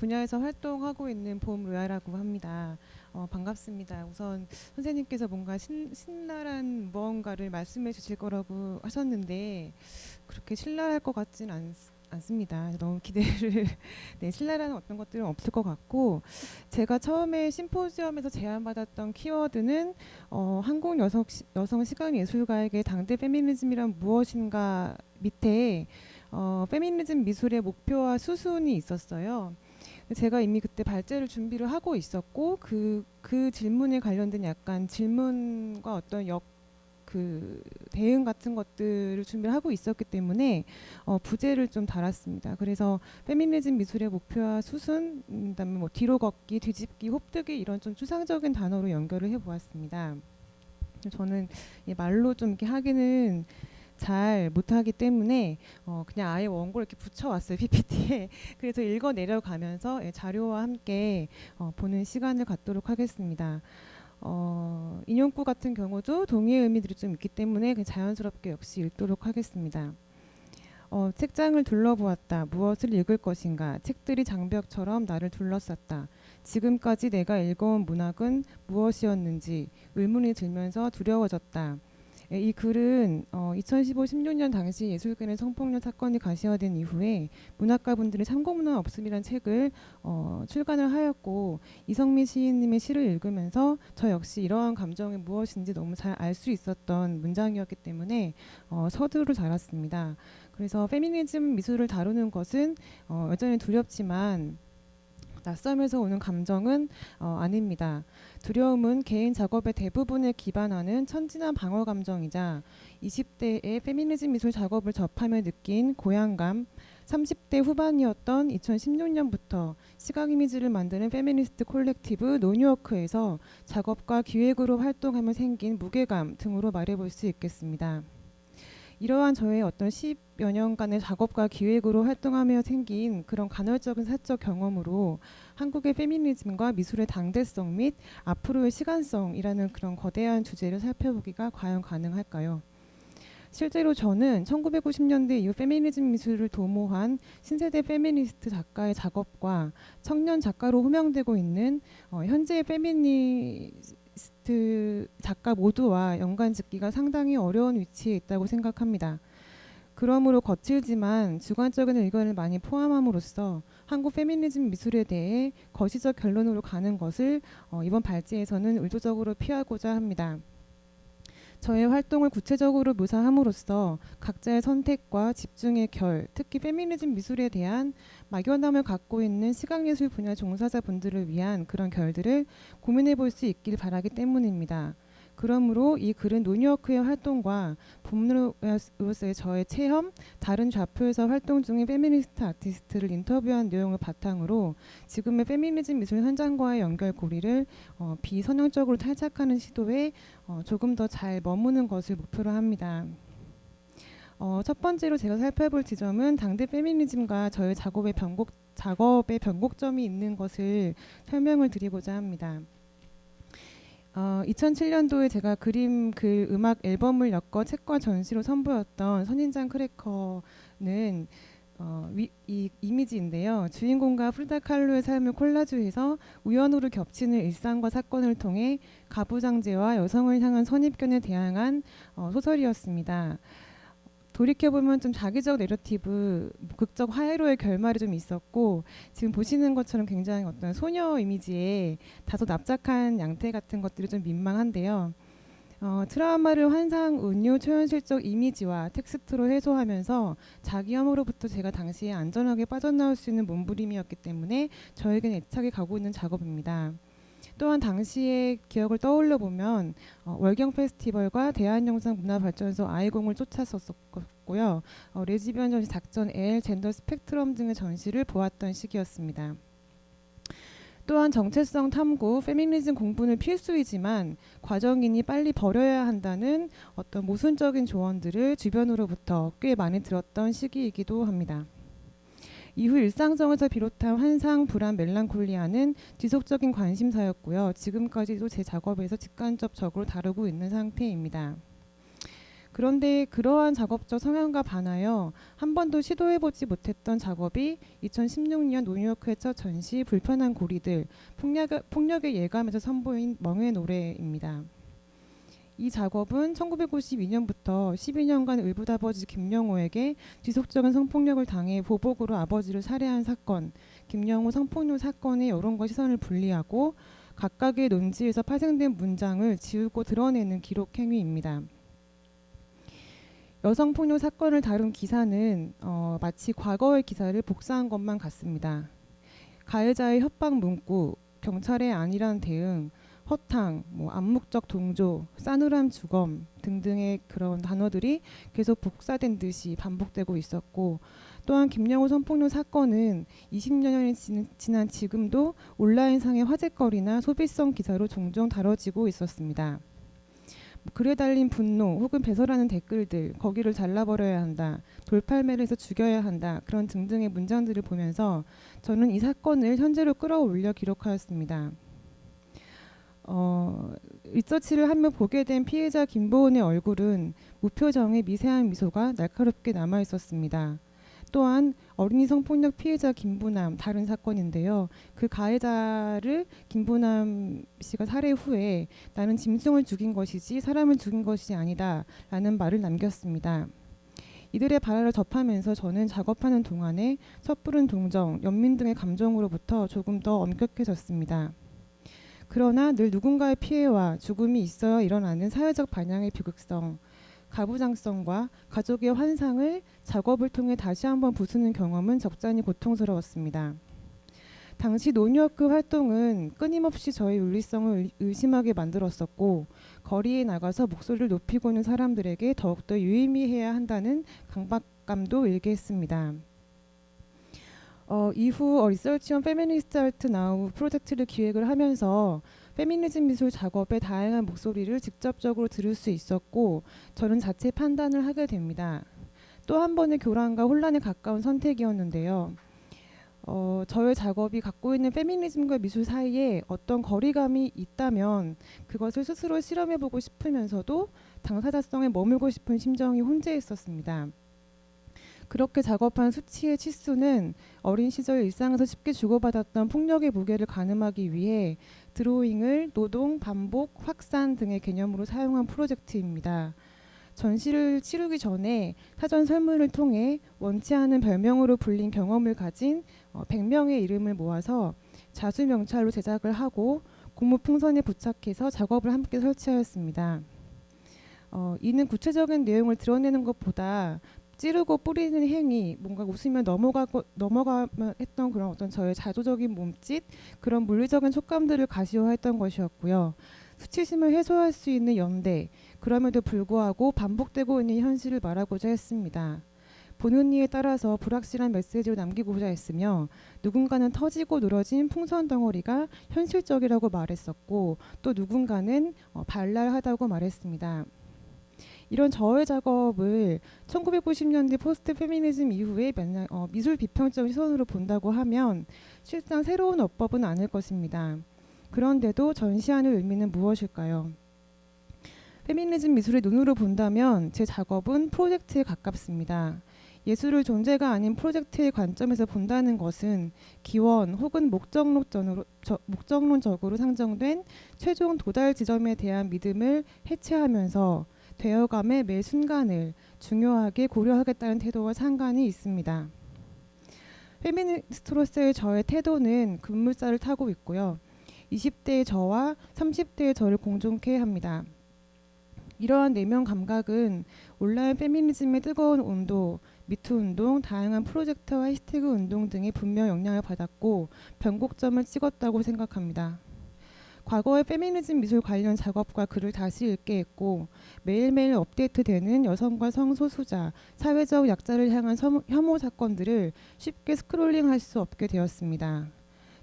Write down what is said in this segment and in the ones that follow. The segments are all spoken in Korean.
분야에서 활동하고 있는 봄로야라고 합니다. 반갑습니다. 우선 선생님께서 뭔가 신랄한 무언가를 말씀해 주실 거라고 하셨는데 그렇게 신랄할 것 같진 않습니다. 너무 기대를 네, 신랄한 어떤 것들은 없을 것 같고 제가 처음에 심포지엄에서 제안받았던 키워드는 한국 여성 시각 예술가에게 당대 페미니즘이란 무엇인가 밑에 페미니즘 미술의 목표와 수순이 있었어요. 제가 이미 그때 발제를 준비를 하고 있었고 그 질문에 관련된 약간 질문과 어떤 그 대응 같은 것들을 준비를 하고 있었기 때문에 부제를 좀 달았습니다. 그래서 페미니즘 미술의 목표와 수순, 그다음에 뭐 뒤로 걷기, 뒤집기, 홉뜨기 이런 좀 추상적인 단어로 연결을 해보았습니다. 저는 말로 좀 이렇게 하기는 잘 못하기 때문에 그냥 아예 원고를 이렇게 붙여왔어요 PPT에. 그래서 읽어 내려가면서 자료와 함께 보는 시간을 갖도록 하겠습니다. 인용구 같은 경우도 동의의 의미들이 좀 있기 때문에 자연스럽게 역시 읽도록 하겠습니다. 책장을 둘러보았다. 무엇을 읽을 것인가. 책들이 장벽처럼 나를 둘러쌌다. 지금까지 내가 읽어온 문학은 무엇이었는지 의문이 들면서 두려워졌다. 이 글은 2015-16년 당시 예술계는 성폭력 사건이 가시화된 이후에 문학가분들이 참고문화 없음이란 책을 출간을 하였고 이성미 시인님의 시를 읽으면서 저 역시 이러한 감정이 무엇인지 너무 잘 알 수 있었던 문장이었기 때문에 서두를 달았습니다. 그래서 페미니즘 미술을 다루는 것은 여전히 두렵지만 낯섦에서 오는 감정은 아닙니다. 두려움은 개인 작업의 대부분을 기반하는 천진한 방어 감정이자 20대의 페미니즘 미술 작업을 접하며 느낀 고향감, 30대 후반이었던 2016년부터 시각 이미지를 만드는 페미니스트 콜렉티브 노뉴워크에서 작업과 기획으로 활동하며 생긴 무게감 등으로 말해볼 수 있겠습니다. 이러한 저의 어떤 10여 년간의 작업과 기획으로 활동하며 생긴 그런 간헐적인 사적 경험으로 한국의 페미니즘과 미술의 당대성 및 앞으로의 시간성이라는 그런 거대한 주제를 살펴보기가 과연 가능할까요? 실제로 저는 1990년대 이후 페미니즘 미술을 도모한 신세대 페미니스트 작가의 작업과 청년 작가로 호명되고 있는 현재의 페미니스트 작가 모두와 연관짓기가 상당히 어려운 위치에 있다고 생각합니다. 그러므로 거칠지만 주관적인 의견을 많이 포함함으로써 한국 페미니즘 미술에 대해 거시적 결론으로 가는 것을 이번 발제에서는 의도적으로 피하고자 합니다. 저의 활동을 구체적으로 묘사함으로써 각자의 선택과 집중의 결, 특히 페미니즘 미술에 대한 막연함을 갖고 있는 시각예술 분야 종사자분들을 위한 그런 결들을 고민해 볼 수 있길 바라기 때문입니다. 그러므로 이 글은 노뉴워크의 활동과 봄로로서의 저의 체험, 다른 좌표에서 활동 중인 페미니스트 아티스트를 인터뷰한 내용을 바탕으로 지금의 페미니즘 미술 현장과의 연결고리를 비선형적으로 탈착하는 시도에 조금 더 잘 머무는 것을 목표로 합니다. 첫 번째로 제가 살펴볼 지점은 당대 페미니즘과 저의 작업의 변곡점이 있는 것을 설명을 드리고자 합니다. 2007년도에 제가 그림, 글, 음악 앨범을 엮어 책과 전시로 선보였던 선인장 크래커는 이 이미지인데요. 주인공과 프리다 칼로의 삶을 콜라주해서 우연으로 겹치는 일상과 사건을 통해 가부장제와 여성을 향한 선입견에 대항한 소설이었습니다. 돌이켜보면 좀 자기적 내러티브, 극적 화해로의 결말이 좀 있었고 지금 보시는 것처럼 굉장히 어떤 소녀 이미지에 다소 납작한 양태 같은 것들이 좀 민망한데요. 트라우마를 환상, 은유, 초현실적 이미지와 텍스트로 해소하면서 자기 혐오로부터 제가 당시에 안전하게 빠져나올 수 있는 몸부림이었기 때문에 저에겐 애착이 가고 있는 작업입니다. 또한 당시의 기억을 떠올려 보면 월경 페스티벌과 대한영상문화발전소 아이공을 쫓았었고요. 레즈비언 전시 작전 L, 젠더 스펙트럼 등의 전시를 보았던 시기였습니다. 또한 정체성 탐구, 페미니즘 공부는 필수이지만 과정이니 빨리 버려야 한다는 어떤 모순적인 조언들을 주변으로부터 꽤 많이 들었던 시기이기도 합니다. 이후 일상성에서 비롯한 환상, 불안, 멜랑콜리아는 지속적인 관심사였고요. 지금까지도 제 작업에서 직간접적으로 다루고 있는 상태입니다. 그런데 그러한 작업적 성향과 반하여 한 번도 시도해보지 못했던 작업이 2016년 노뉴요크의 첫 전시 불편한 고리들 폭력의 예감에서 선보인 멍의 노래입니다. 이 작업은 1952년부터 12년간 을붓아버지 김영호에게 지속적인 성폭력을 당해 보복으로 아버지를 살해한 사건, 김영호 성폭력 사건의 여론과 시선을 분리하고 각각의 논지에서 파생된 문장을 지우고 드러내는 기록 행위입니다. 여성폭력 사건을 다룬 기사는 마치 과거의 기사를 복사한 것만 같습니다. 가해자의 협박 문구, 경찰의 안일한 대응, 허탕, 암묵적 동조, 싸늘한 주검 등등의 그런 단어들이 계속 복사된 듯이 반복되고 있었고, 또한 김영호 성폭력 사건은 20년이 지난 지금도 온라인상의 화제거리나 소비성 기사로 종종 다뤄지고 있었습니다. 글에 달린 분노 혹은 배설하는 댓글들, 거기를 잘라버려야 한다, 돌팔매를 해서 죽여야 한다, 그런 등등의 문장들을 보면서 저는 이 사건을 현재로 끌어올려 기록하였습니다. 리서치를 하며 보게 된 피해자 김보은의 얼굴은 무표정의 미세한 미소가 날카롭게 남아 있었습니다. 또한 어린이 성폭력 피해자 김부남, 다른 사건인데요. 그 가해자를 김부남 씨가 살해 후에 나는 짐승을 죽인 것이지 사람을 죽인 것이 아니다 라는 말을 남겼습니다. 이들의 발화를 접하면서 저는 작업하는 동안에 섣부른 동정, 연민 등의 감정으로부터 조금 더 엄격해졌습니다. 그러나 늘 누군가의 피해와 죽음이 있어야 일어나는 사회적 반향의 비극성, 가부장성과 가족의 환상을 작업을 통해 다시 한번 부수는 경험은 적잖이 고통스러웠습니다. 당시 노뉴요크 활동은 끊임없이 저의 윤리성을 의심하게 만들었었고, 거리에 나가서 목소리를 높이고 있는 사람들에게 더욱더 유의미해야 한다는 강박감도 일게 했습니다. 이후 리서치 온 페미니스트 아트 나우 프로젝트를 기획을 하면서 페미니즘 미술 작업의 다양한 목소리를 직접적으로 들을 수 있었고, 저는 자체 판단을 하게 됩니다. 또 한 번의 교란과 혼란에 가까운 선택이었는데요. 저의 작업이 갖고 있는 페미니즘과 미술 사이에 어떤 거리감이 있다면 그것을 스스로 실험해보고 싶으면서도 당사자성에 머물고 싶은 심정이 혼재했었습니다. 그렇게 작업한 수치의 치수는 어린 시절 일상에서 쉽게 주고받았던 폭력의 무게를 가늠하기 위해 드로잉을 노동, 반복, 확산 등의 개념으로 사용한 프로젝트입니다. 전시를 치르기 전에 사전 설문을 통해 원치 않은 별명으로 불린 경험을 가진 100명의 이름을 모아서 자수명찰로 제작을 하고 공무풍선에 부착해서 작업을 함께 설치하였습니다. 이는 구체적인 내용을 드러내는 것보다 찌르고 뿌리는 행위, 뭔가 웃으면 넘어가면 했던 그런 어떤 저의 자조적인 몸짓, 그런 물리적인 촉감들을 가시화했던 것이었고요. 수치심을 해소할 수 있는 연대, 그럼에도 불구하고 반복되고 있는 현실을 말하고자 했습니다. 보는 이에 따라서 불확실한 메시지를 남기고자 했으며, 누군가는 터지고 늘어진 풍선 덩어리가 현실적이라고 말했었고, 또 누군가는 발랄하다고 말했습니다. 이런 저의 작업을 1990년대 포스트 페미니즘 이후에 미술 비평적 시선으로 본다고 하면 실상 새로운 어법은 아닐 것입니다. 그런데도 전시하는 의미는 무엇일까요? 페미니즘 미술의 눈으로 본다면 제 작업은 프로젝트에 가깝습니다. 예술을 존재가 아닌 프로젝트의 관점에서 본다는 것은 기원 혹은 목적론적으로 상정된 최종 도달 지점에 대한 믿음을 해체하면서 되어감의 매 순간을 중요하게 고려하겠다는 태도와 상관이 있습니다. 페미니스트로서의 저의 태도는 급물살을 타고 있고요. 20대의 저와 30대의 저를 공존케 합니다. 이러한 내면 감각은 온라인 페미니즘의 뜨거운 온도, 미투 운동, 다양한 프로젝트와 해시태그 운동 등에 분명 영향을 받았고 변곡점을 찍었다고 생각합니다. 과거의 페미니즘 미술 관련 작업과 글을 다시 읽게 했고, 매일매일 업데이트되는 여성과 성소수자, 사회적 약자를 향한 혐오 사건들을 쉽게 스크롤링할 수 없게 되었습니다.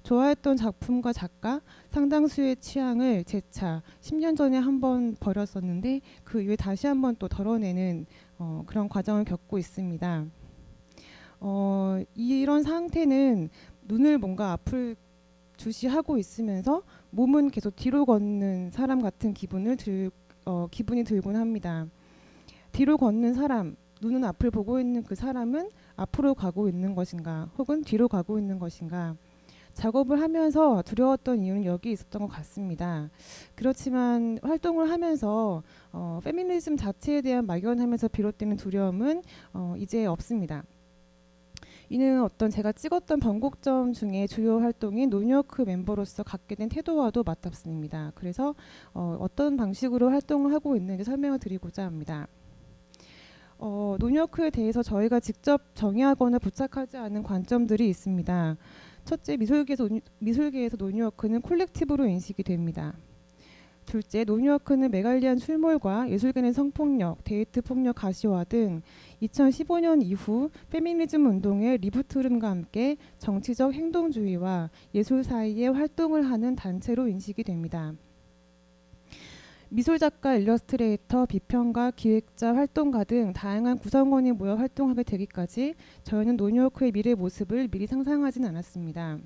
좋아했던 작품과 작가, 상당수의 취향을 재차 10년 전에 한번 버렸었는데 그 이후에 다시 한번 또 덜어내는 그런 과정을 겪고 있습니다. 이런 상태는 눈을 뭔가 앞을 주시하고 있으면서 몸은 계속 뒤로 걷는 사람 같은 기분이 들곤 합니다. 뒤로 걷는 사람, 눈은 앞을 보고 있는 그 사람은 앞으로 가고 있는 것인가, 혹은 뒤로 가고 있는 것인가. 작업을 하면서 두려웠던 이유는 여기 있었던 것 같습니다. 그렇지만 활동을 하면서 페미니즘 자체에 대한 막연함에서 비롯되는 두려움은 이제 없습니다. 이는 어떤 제가 찍었던 변곡점 중에 주요 활동인 노뉴워크 멤버로서 갖게 된 태도와도 맞닿습니다. 그래서 어떤 방식으로 활동을 하고 있는지 설명을 드리고자 합니다. 노뉴워크에 대해서 저희가 직접 정의하거나 부착하지 않은 관점들이 있습니다. 첫째, 미술계에서 노뉴워크는 콜렉티브로 인식이 됩니다. 둘째, 노뉴워크는 메갈리안 출몰과 예술계는 성폭력, 데이트 폭력 가시화 등 2015년 이후 페미니즘 운동의 리부트 흐름과 함께 정치적 행동주의와 예술 사이에 활동을 하는 단체로 인식이 됩니다. 미술작가, 일러스트레이터, 비평가, 기획자, 활동가 등 다양한 구성원이 모여 활동하게 되기까지 저희는 노뉴워크의 미래 모습을 미리 상상하진 않았습니다.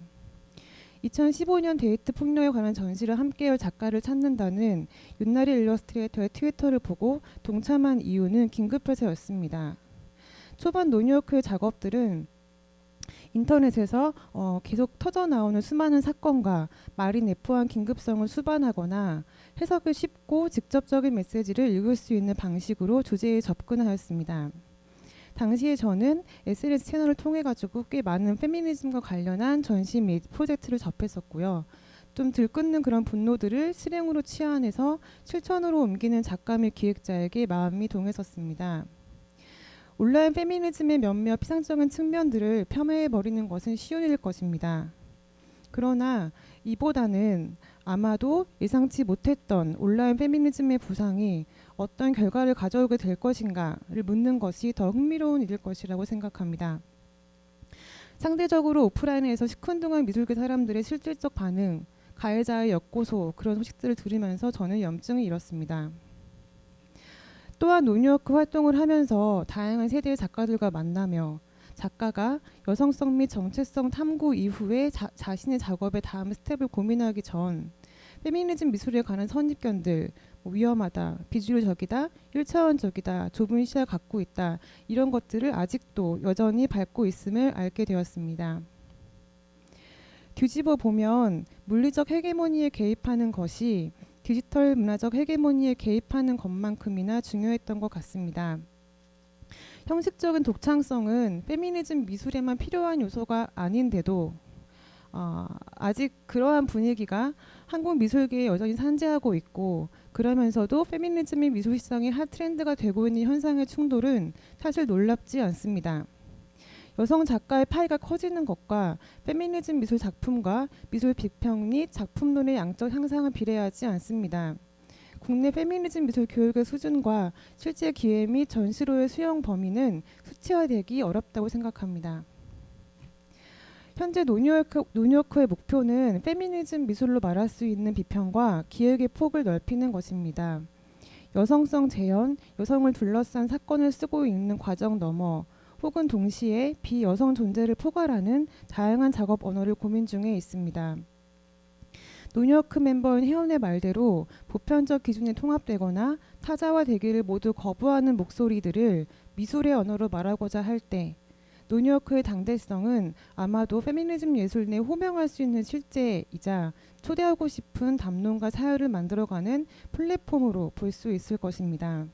2015년 데이트 폭력에 관한 전시를 함께할 작가를 찾는다는 윤나리 일러스트레이터의 트위터를 보고 동참한 이유는 긴급해서였습니다. 초반 노뉴워크의 작업들은 인터넷에서 계속 터져나오는 수많은 사건과 말이 내포한 긴급성을 수반하거나 해석이 쉽고 직접적인 메시지를 읽을 수 있는 방식으로 주제에 접근하였습니다. 당시에 저는 SNS 채널을 통해 가지고 꽤 많은 페미니즘과 관련한 전시 및 프로젝트를 접했었고요. 좀 들끓는 그런 분노들을 실행으로 치환해서 실천으로 옮기는 작가 및 기획자에게 마음이 동했었습니다. 온라인 페미니즘의 몇몇 피상적인 측면들을 폄훼해버리는 것은 쉬운 일일 것입니다. 그러나 이보다는 아마도 예상치 못했던 온라인 페미니즘의 부상이 어떤 결과를 가져오게 될 것인가를 묻는 것이 더 흥미로운 일일 것이라고 생각합니다. 상대적으로 오프라인에서 시큰둥한 미술계 사람들의 실질적 반응, 가해자의 역고소, 그런 소식들을 들으면서 저는 염증을 잃었습니다. 또한 노뉴워크 활동을 하면서 다양한 세대의 작가들과 만나며 작가가 여성성 및 정체성 탐구 이후에 자신의 작업의 다음 스텝을 고민하기 전 페미니즘 미술에 관한 선입견들, 위험하다, 비주류적이다, 1차원적이다, 좁은 시야를 갖고 있다, 이런 것들을 아직도 여전히 밟고 있음을 알게 되었습니다. 뒤집어 보면 물리적 헤게모니에 개입하는 것이 디지털 문화적 헤게모니에 개입하는 것만큼이나 중요했던 것 같습니다. 형식적인 독창성은 페미니즘 미술에만 필요한 요소가 아닌데도 아직 그러한 분위기가 한국 미술계에 여전히 산재하고 있고, 그러면서도 페미니즘이 미술 시장의 핫 트렌드가 되고 있는 현상의 충돌은 사실 놀랍지 않습니다. 여성 작가의 파이가 커지는 것과 페미니즘 미술 작품과 미술 비평 및 작품론의 양적 향상은 비례하지 않습니다. 국내 페미니즘 미술 교육의 수준과 실제 기회 및 전시로의 수용 범위는 수치화되기 어렵다고 생각합니다. 현재 노뉴워크의 목표는 페미니즘 미술로 말할 수 있는 비평과 기획의 폭을 넓히는 것입니다. 여성성 재현, 여성을 둘러싼 사건을 쓰고 있는 과정 너머 혹은 동시에 비여성 존재를 포괄하는 다양한 작업 언어를 고민 중에 있습니다. 노뉴워크 멤버인 혜원의 말대로 보편적 기준에 통합되거나 타자화되기를 모두 거부하는 목소리들을 미술의 언어로 말하고자 할 때 노뉴워크의 당대성은 아마도 페미니즘 예술 내 호명할 수 있는 실제이자 초대하고 싶은 담론과 사유를 만들어가는 플랫폼으로 볼 수 있을 것입니다.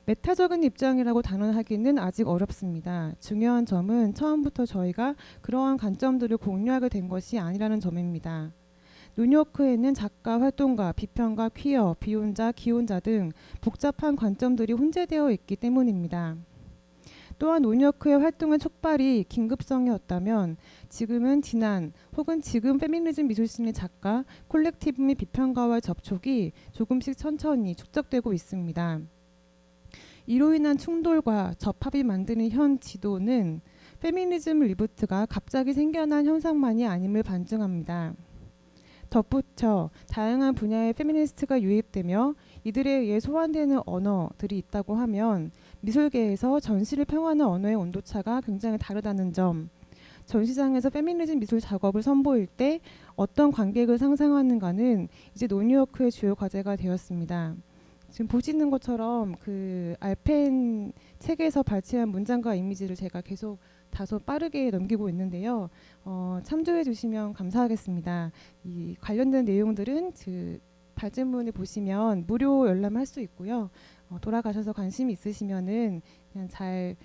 메타적인 입장이라고 단언하기는 아직 어렵습니다. 중요한 점은 처음부터 저희가 그러한 관점들을 공유하게 된 것이 아니라는 점입니다. 노뉴워크에는 작가, 활동가, 비평가, 퀴어, 비혼자, 기혼자 등 복잡한 관점들이 혼재되어 있기 때문입니다. 또한 노뉴워크의 활동의 촉발이 긴급성이었다면 지금은 지난 혹은 지금 페미니즘 미술씬의 작가, 콜렉티브 및 비평가와의 접촉이 조금씩 천천히 축적되고 있습니다. 이로 인한 충돌과 접합이 만드는 현 지도는 페미니즘 리부트가 갑자기 생겨난 현상만이 아님을 반증합니다. 덧붙여 다양한 분야의 페미니스트가 유입되며 이들에 의해 소환되는 언어들이 있다고 하면 미술계에서 전시를 평하는 언어의 온도차가 굉장히 다르다는 점, 전시장에서 페미니즘 미술 작업을 선보일 때 어떤 관객을 상상하는가는 이제 노뉴워크의 주요 과제가 되었습니다. 지금 보시는 것처럼 그 알펜 책에서 발췌한 문장과 이미지를 제가 계속 다소 빠르게 넘기고 있는데요. 참조해 주시면 감사하겠습니다. 이 관련된 내용들은 그 발제문을 보시면 무료 열람할 수 있고요. 돌아가셔서 관심이 있으시면은 그냥 잘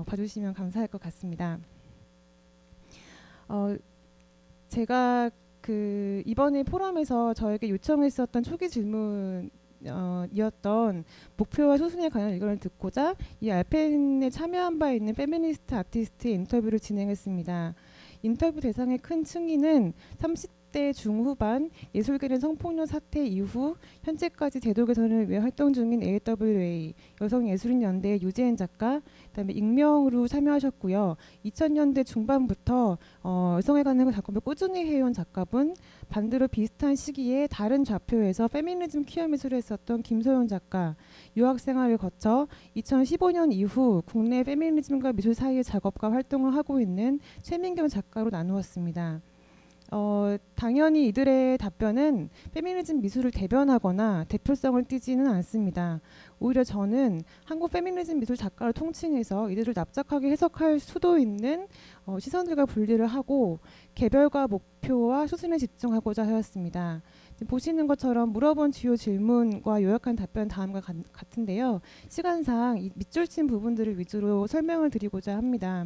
봐주시면 감사할 것 같습니다. 제가 그 이번에 포럼에서 저에게 요청했었던 초기 질문 이었던 목표와 수순에 관한 의견을 듣고자 이 알펜에 참여한 바 있는 페미니스트 아티스트의 인터뷰를 진행했습니다. 인터뷰 대상의 큰 층위는 30대 중후반 예술계는 성폭력 사태 이후 현재까지 제도 개선을 위해 활동 중인 AWA 여성예술인연대의 유재인 작가, 그다음에 익명으로 참여하셨고요. 2000년대 중반부터 여성에 관한 작품을 꾸준히 해온 작가분, 반대로 비슷한 시기에 다른 좌표에서 페미니즘 퀴어 미술을 했었던 김소연 작가, 유학 생활을 거쳐 2015년 이후 국내 페미니즘과 미술 사이의 작업과 활동을 하고 있는 최민경 작가로 나누었습니다. 당연히 이들의 답변은 페미니즘 미술을 대변하거나 대표성을 띠지는 않습니다. 오히려 저는 한국 페미니즘 미술 작가를 통칭해서 이들을 납작하게 해석할 수도 있는 시선들과 분리를 하고 개별과 목표와 수순에 집중하고자 하였습니다. 보시는 것처럼 물어본 주요 질문과 요약한 답변 다음과 같은데요. 시간상 이 밑줄 친 부분들을 위주로 설명을 드리고자 합니다.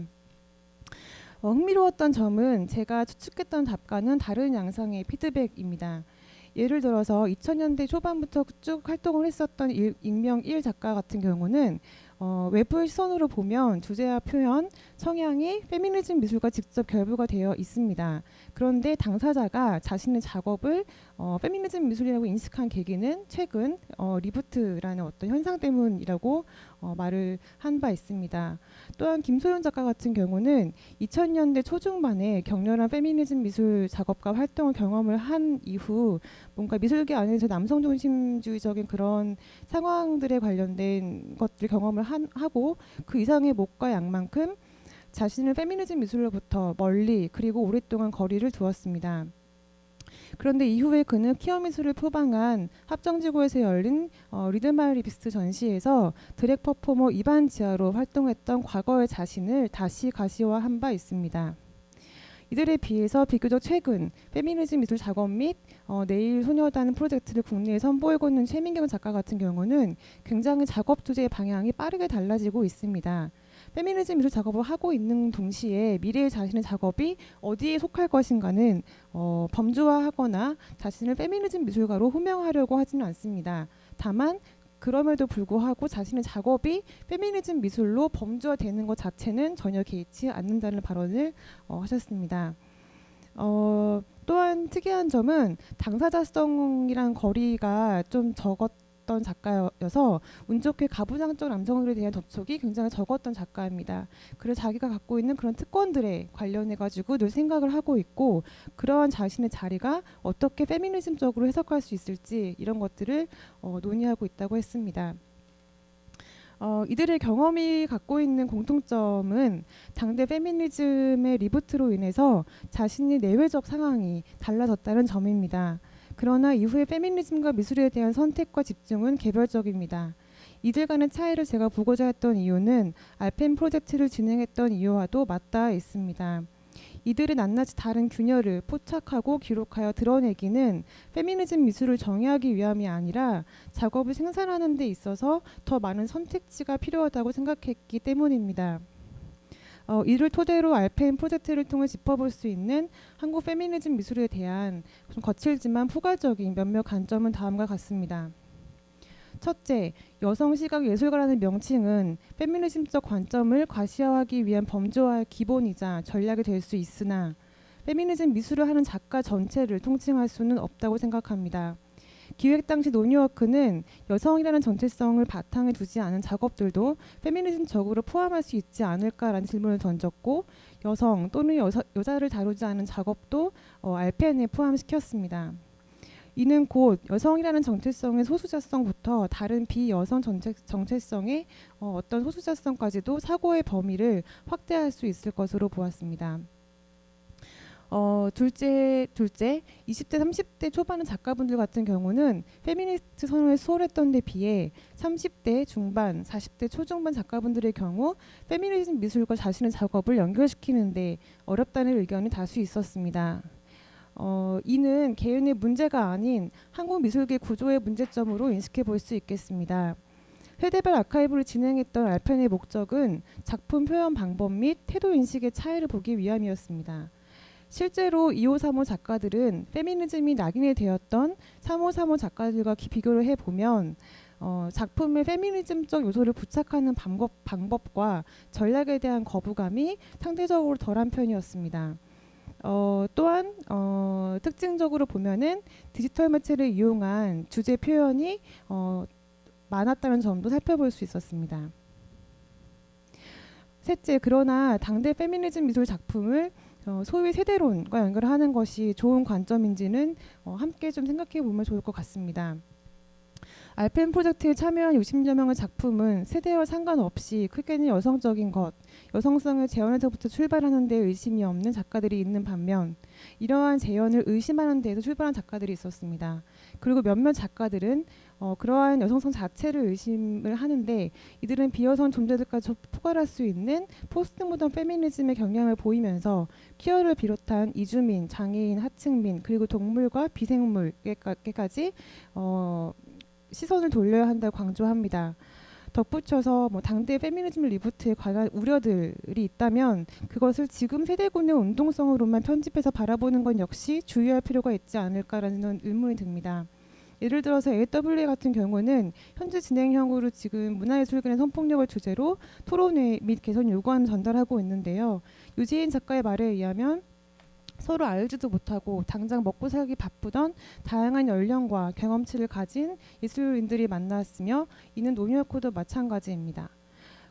흥미로웠던 점은 제가 추측했던 답과는 다른 양상의 피드백입니다. 예를 들어서 2000년대 초반부터 쭉 활동을 했었던 익명 1 작가 같은 경우는 외부의 시선으로 보면 주제와 표현, 성향이 페미니즘 미술과 직접 결부가 되어 있습니다. 그런데 당사자가 자신의 작업을 페미니즘 미술이라고 인식한 계기는 최근 리부트라는 어떤 현상 때문이라고 말을 한 바 있습니다. 또한 김소연 작가 같은 경우는 2000년대 초중반에 격렬한 페미니즘 미술 작업과 활동을 경험을 한 이후 뭔가 미술계 안에서 남성 중심주의적인 그런 상황들에 관련된 것들 경험을 하고 그 이상의 목과 양만큼 자신을 페미니즘 미술로부터 멀리 그리고 오랫동안 거리를 두었습니다. 그런데 이후에 그는 퀴어 미술을 표방한 합정지구에서 열린 리드마리비스트 전시에서 드랙 퍼포머 이반 지하로 활동했던 과거의 자신을 다시 가시화한 바 있습니다. 이들에 비해서 비교적 최근 페미니즘 미술 작업 및 내일 소녀단 프로젝트를 국내에 선보이고 있는 최민경 작가 같은 경우는 굉장히 작업 주제의 방향이 빠르게 달라지고 있습니다. 페미니즘 미술 작업을 하고 있는 동시에 미래의 자신의 작업이 어디에 속할 것인가는 범주화하거나 자신을 페미니즘 미술가로 호명하려고 하지는 않습니다. 다만 그럼에도 불구하고 자신의 작업이 페미니즘 미술로 범주화되는 것 자체는 전혀 개의치 않는다는 발언을 하셨습니다. 또한 특이한 점은 당사자성이란 거리가 좀 적었던 작가여서 운 좋게 가부장적 남성들에 대한 접촉이 굉장히 적었던 작가입니다. 그래서 자기가 갖고 있는 그런 특권들에 관련해 가지고 늘 생각을 하고 있고 그러한 자신의 자리가 어떻게 페미니즘적으로 해석할 수 있을지 이런 것들을 논의하고 있다고 했습니다. 이들의 경험이 갖고 있는 공통점은 당대 페미니즘의 리부트로 인해서 자신의 내외적 상황이 달라졌다는 점입니다. 그러나 이후의 페미니즘과 미술에 대한 선택과 집중은 개별적입니다. 이들 간의 차이를 제가 보고자 했던 이유는 알펜 프로젝트를 진행했던 이유와도 맞닿아 있습니다. 이들의 낱낱이 다른 균열을 포착하고 기록하여 드러내기는 페미니즘 미술을 정의하기 위함이 아니라 작업을 생산하는 데 있어서 더 많은 선택지가 필요하다고 생각했기 때문입니다. 이를 토대로 알펜 프로젝트를 통해 짚어볼 수 있는 한국 페미니즘 미술에 대한 좀 거칠지만 포괄적인 몇몇 관점은 다음과 같습니다. 첫째, 여성 시각 예술가라는 명칭은 페미니즘적 관점을 과시화하기 위한 범주화의 기본이자 전략이 될 수 있으나 페미니즘 미술을 하는 작가 전체를 통칭할 수는 없다고 생각합니다. 기획 당시 노니워크는 여성이라는 정체성을 바탕에 두지 않은 작업들도 페미니즘적으로 포함할 수 있지 않을까라는 질문을 던졌고 여성 또는 여자를 다루지 않은 작업도 알펜에 포함시켰습니다. 이는 곧 여성이라는 정체성의 소수자성부터 다른 비여성 정체성의 어떤 소수자성까지도 사고의 범위를 확대할 수 있을 것으로 보았습니다. 둘째 20대 30대 초반의 작가분들 같은 경우는 페미니스트 선언을 수월했던 데 비해 30대 중반 40대 초중반 작가분들의 경우 페미니즘 미술과 자신의 작업을 연결시키는데 어렵다는 의견이 다수 있었습니다. 이는 개인의 문제가 아닌 한국 미술계 구조의 문제점으로 인식해 볼 수 있겠습니다. 세대별 아카이브를 진행했던 알펜의 목적은 작품 표현 방법 및 태도 인식의 차이를 보기 위함이었습니다. 실제로 2535 작가들은 페미니즘이 낙인이 되었던 3535 작가들과 비교를 해보면 작품의 페미니즘적 요소를 부착하는 방법과 전략에 대한 거부감이 상대적으로 덜한 편이었습니다. 또한 특징적으로 보면은 디지털 매체를 이용한 주제 표현이 많았다는 점도 살펴볼 수 있었습니다. 셋째, 그러나 당대 페미니즘 미술 작품을 소위 세대론과 연결하는 것이 좋은 관점인지는 함께 좀 생각해 보면 좋을 것 같습니다. 알펜 프로젝트에 참여한 60여 명의 작품은 세대와 상관없이 크게는 여성적인 것, 여성성의 재현에서부터 출발하는 데 의심이 없는 작가들이 있는 반면 이러한 재현을 의심하는 데에서 출발한 작가들이 있었습니다. 그리고 몇몇 작가들은 그러한 여성성 자체를 의심을 하는데 이들은 비여성 존재들까지 포괄할 수 있는 포스트 모던 페미니즘의 경향을 보이면서 퀴어를 비롯한 이주민, 장애인, 하층민 그리고 동물과 비생물에까지 시선을 돌려야 한다고 강조합니다. 덧붙여서 당대 페미니즘 리부트에 관한 우려들이 있다면 그것을 지금 세대군의 운동성으로만 편집해서 바라보는 건 역시 주의할 필요가 있지 않을까라는 의문이 듭니다. 예를 들어서 AWA 같은 경우는 현재 진행형으로 지금 문화예술계의 성폭력을 주제로 토론회 및 개선 요구안을 전달하고 있는데요. 유지인 작가의 말에 의하면 서로 알지도 못하고 당장 먹고 살기 바쁘던 다양한 연령과 경험치를 가진 예술인들이 만났으며 이는 노니어코도 마찬가지입니다.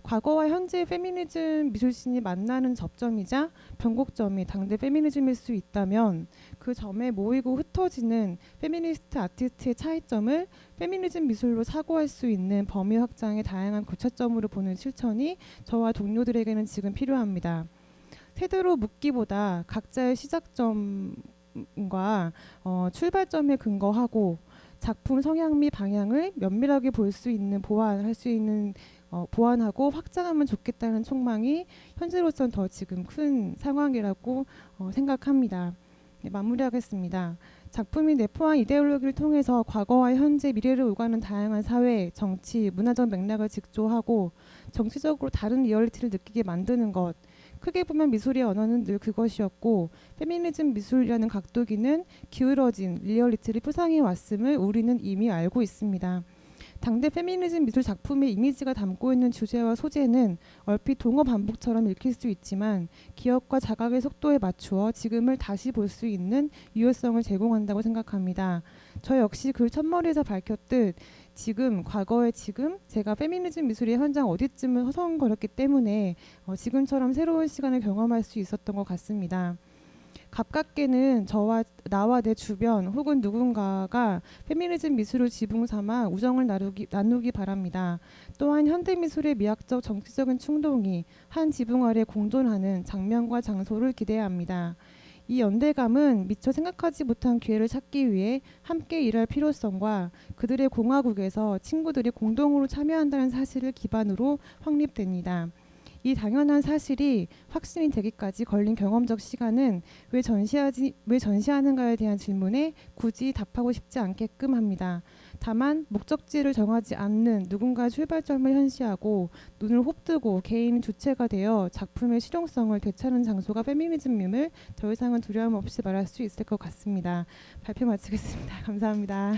과거와 현재의 페미니즘 미술신이 만나는 접점이자 변곡점이 당대 페미니즘일 수 있다면 그 점에 모이고 흩어지는 페미니스트 아티스트의 차이점을 페미니즘 미술로 사고할 수 있는 범위 확장의 다양한 교차점으로 보는 실천이 저와 동료들에게는 지금 필요합니다. 세대로 묻기보다 각자의 시작점과 출발점에 근거하고 작품 성향 및 방향을 면밀하게 볼 수 있는 보완할 수 있는 보완하고 확장하면 좋겠다는 촉망이 현재로선 더 지금 큰 상황이라고 생각합니다. 네, 마무리하겠습니다. 작품이 내포한 이데올로기를 통해서 과거와 현재, 미래를 오가는 다양한 사회, 정치, 문화적 맥락을 직조하고 정치적으로 다른 리얼리티를 느끼게 만드는 것. 크게 보면 미술의 언어는 늘 그것이었고 페미니즘 미술이라는 각도기는 기울어진 리얼리티를 표상해 왔음을 우리는 이미 알고 있습니다. 당대 페미니즘 미술 작품의 이미지가 담고 있는 주제와 소재는 얼핏 동어 반복처럼 읽힐 수 있지만 기억과 자각의 속도에 맞추어 지금을 다시 볼 수 있는 유효성을 제공한다고 생각합니다. 저 역시 글 첫머리에서 밝혔듯 지금, 과거의 지금, 제가 페미니즘 미술의 현장 어디쯤을 허성거렸기 때문에 지금처럼 새로운 시간을 경험할 수 있었던 것 같습니다. 가깝게는 나와 내 주변 혹은 누군가가 페미니즘 미술을 지붕 삼아 우정을 나누기 바랍니다. 또한 현대미술의 미학적 정치적인 충동이 한 지붕 아래 공존하는 장면과 장소를 기대해야 합니다. 이 연대감은 미처 생각하지 못한 기회를 찾기 위해 함께 일할 필요성과 그들의 공화국에서 친구들이 공동으로 참여한다는 사실을 기반으로 확립됩니다. 이 당연한 사실이 확신이 되기까지 걸린 경험적 시간은 왜 전시하는가에 대한 질문에 굳이 답하고 싶지 않게끔 합니다. 다만 목적지를 정하지 않는 누군가의 출발점을 현시하고 눈을 홉뜨고 개인이 주체가 되어 작품의 실용성을 되찾는 장소가 페미니즘임을 더 이상은 두려움 없이 말할 수 있을 것 같습니다. 발표 마치겠습니다. 감사합니다.